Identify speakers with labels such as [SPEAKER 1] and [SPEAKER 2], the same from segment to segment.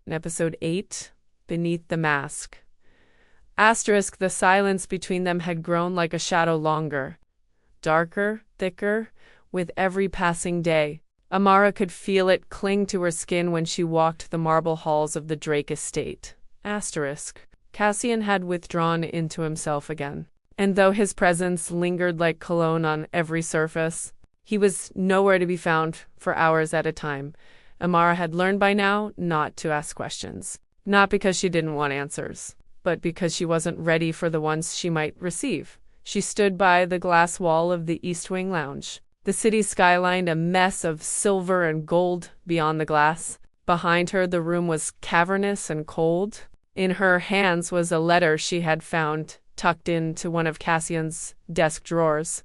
[SPEAKER 1] in episode 8, Beneath the Mask. Asterisk, the silence between them had grown like a shadow longer, darker, thicker, with every passing day. Amara could feel it cling to her skin when she walked the marble halls of the Drake estate. Asterisk. Cassian had withdrawn into himself again, and though his presence lingered like cologne on every surface, he was nowhere to be found for hours at a time. Amara had learned by now not to ask questions, not because she didn't want answers, but because she wasn't ready for the ones she might receive. She stood by the glass wall of the East Wing Lounge, the city skyline a mess of silver and gold beyond the glass. Behind her, the room was cavernous and cold. In her hands was a letter she had found tucked into one of Cassian's desk drawers,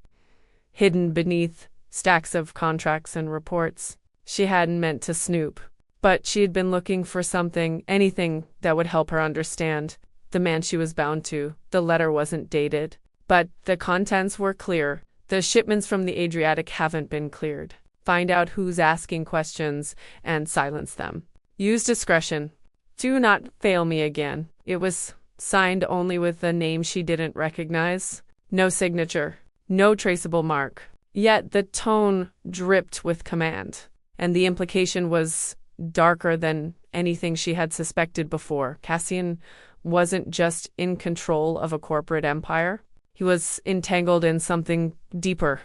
[SPEAKER 1] hidden beneath stacks of contracts and reports. She hadn't meant to snoop, but she had been looking for something, anything that would help her understand the man she was bound to. The letter wasn't dated, but the contents were clear. The shipments from the Adriatic haven't been cleared. Find out who's asking questions and silence them. Use discretion. Do not fail me again. It was signed only with a name she didn't recognize. No signature. No traceable mark. Yet the tone dripped with command, and the implication was darker than anything she had suspected before. Cassian wasn't just in control of a corporate empire. He was entangled in something deeper,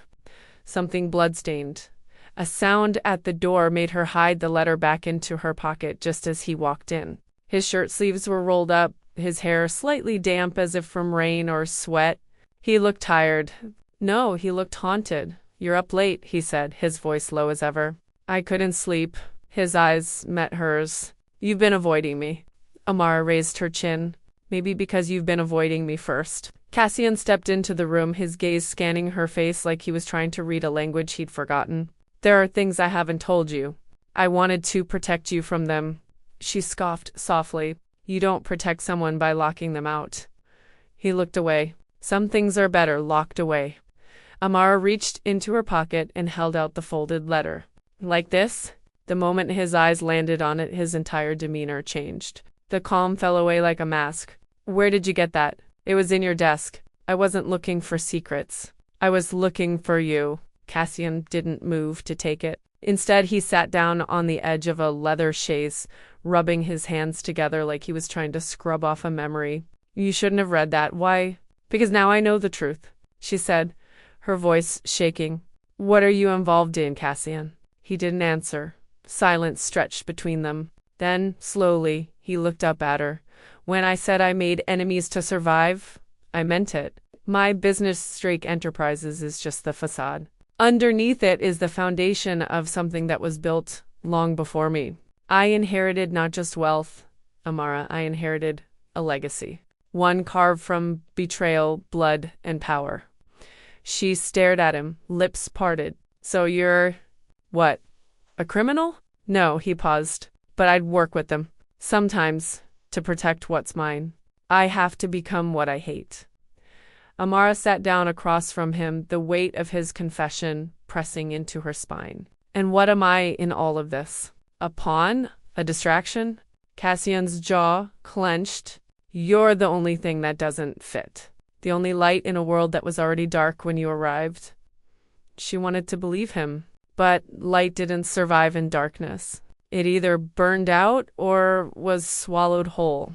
[SPEAKER 1] something bloodstained. A sound at the door made her hide the letter back into her pocket just as he walked in. His shirt sleeves were rolled up, his hair slightly damp as if from rain or sweat. He looked tired. No, he looked haunted. You're up late, he said, his voice low as ever. I couldn't sleep. His eyes met hers. You've been avoiding me. Amara raised her chin. Maybe because you've been avoiding me first. Cassian stepped into the room, his gaze scanning her face like he was trying to read a language he'd forgotten. There are things I haven't told you. I wanted to protect you from them. She scoffed softly. You don't protect someone by locking them out. He looked away. Some things are better locked away. Amara reached into her pocket and held out the folded letter. Like this? The moment his eyes landed on it, his entire demeanor changed. The calm fell away like a mask. Where did you get that? It was in your desk. I wasn't looking for secrets. I was looking for you. Cassian didn't move to take it. Instead, he sat down on the edge of a leather chaise, rubbing his hands together like he was trying to scrub off a memory. You shouldn't have read that. Why? Because now I know the truth, she said, her voice shaking. What are you involved in, Cassian? He didn't answer. Silence stretched between them. Then, slowly, he looked up at her. When I said I made enemies to survive, I meant it. My business, Drake Enterprises, is just the facade. Underneath it is the foundation of something that was built long before me. I inherited not just wealth, Amara, I inherited a legacy. One carved from betrayal, blood, and power. She stared at him, lips parted. So you're, what, a criminal? No, he paused. But I'd work with them. Sometimes, to protect what's mine. I have to become what I hate. Amara sat down across from him, the weight of his confession pressing into her spine. And what am I in all of this? A pawn? A distraction? Cassian's jaw clenched. You're the only thing that doesn't fit. The only light in a world that was already dark when you arrived. She wanted to believe him, but light didn't survive in darkness. It either burned out or was swallowed whole.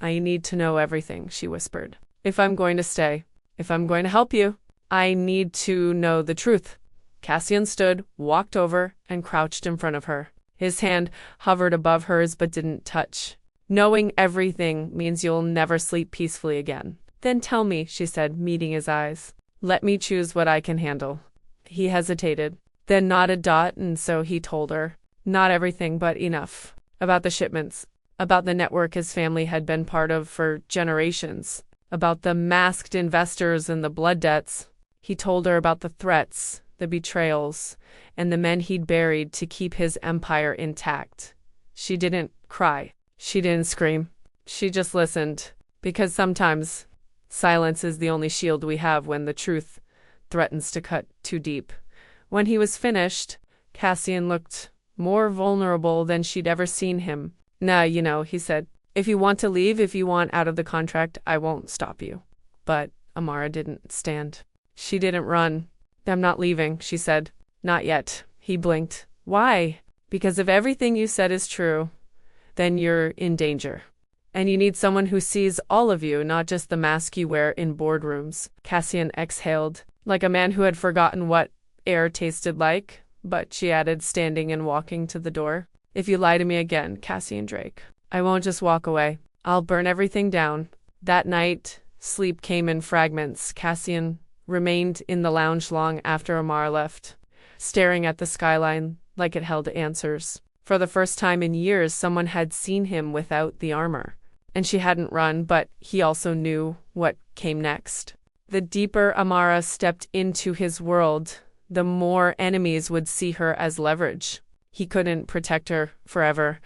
[SPEAKER 1] I need to know everything, she whispered. If I'm going to stay, if I'm going to help you, I need to know the truth. Cassian stood, walked over, and crouched in front of her. His hand hovered above hers but didn't touch. Knowing everything means you'll never sleep peacefully again. Then tell me, she said, meeting his eyes. Let me choose what I can handle. He hesitated, then nodded, and so he told her. Not everything, but enough. About the shipments. About the network his family had been part of for generations. About the masked investors and the blood debts. He told her about the threats, the betrayals, and the men he'd buried to keep his empire intact. She didn't cry. She didn't scream. She just listened. Because sometimes silence is the only shield we have when the truth threatens to cut too deep. When he was finished, Cassian looked more vulnerable than she'd ever seen him. Nah, he said, if you want to leave, if you want out of the contract, I won't stop you. But Amara didn't stand. She didn't run. I'm not leaving, she said. Not yet. He blinked. Why? Because if everything you said is true, then you're in danger. And you need someone who sees all of you, not just the mask you wear in boardrooms. Cassian exhaled, like a man who had forgotten what air tasted like, but she added, standing and walking to the door. If you lie to me again, Cassian Drake, I won't just walk away. I'll burn everything down. That night, sleep came in fragments. Cassian remained in the lounge long after Amara left, staring at the skyline like it held answers. For the first time in years, someone had seen him without the armor. And she hadn't run, but he also knew what came next. The deeper Amara stepped into his world, the more enemies would see her as leverage. He couldn't protect her forever.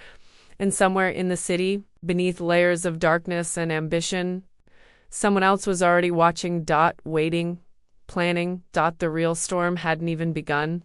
[SPEAKER 1] And somewhere in the city, beneath layers of darkness and ambition, someone else was already watching, waiting, planning. The real storm hadn't even begun.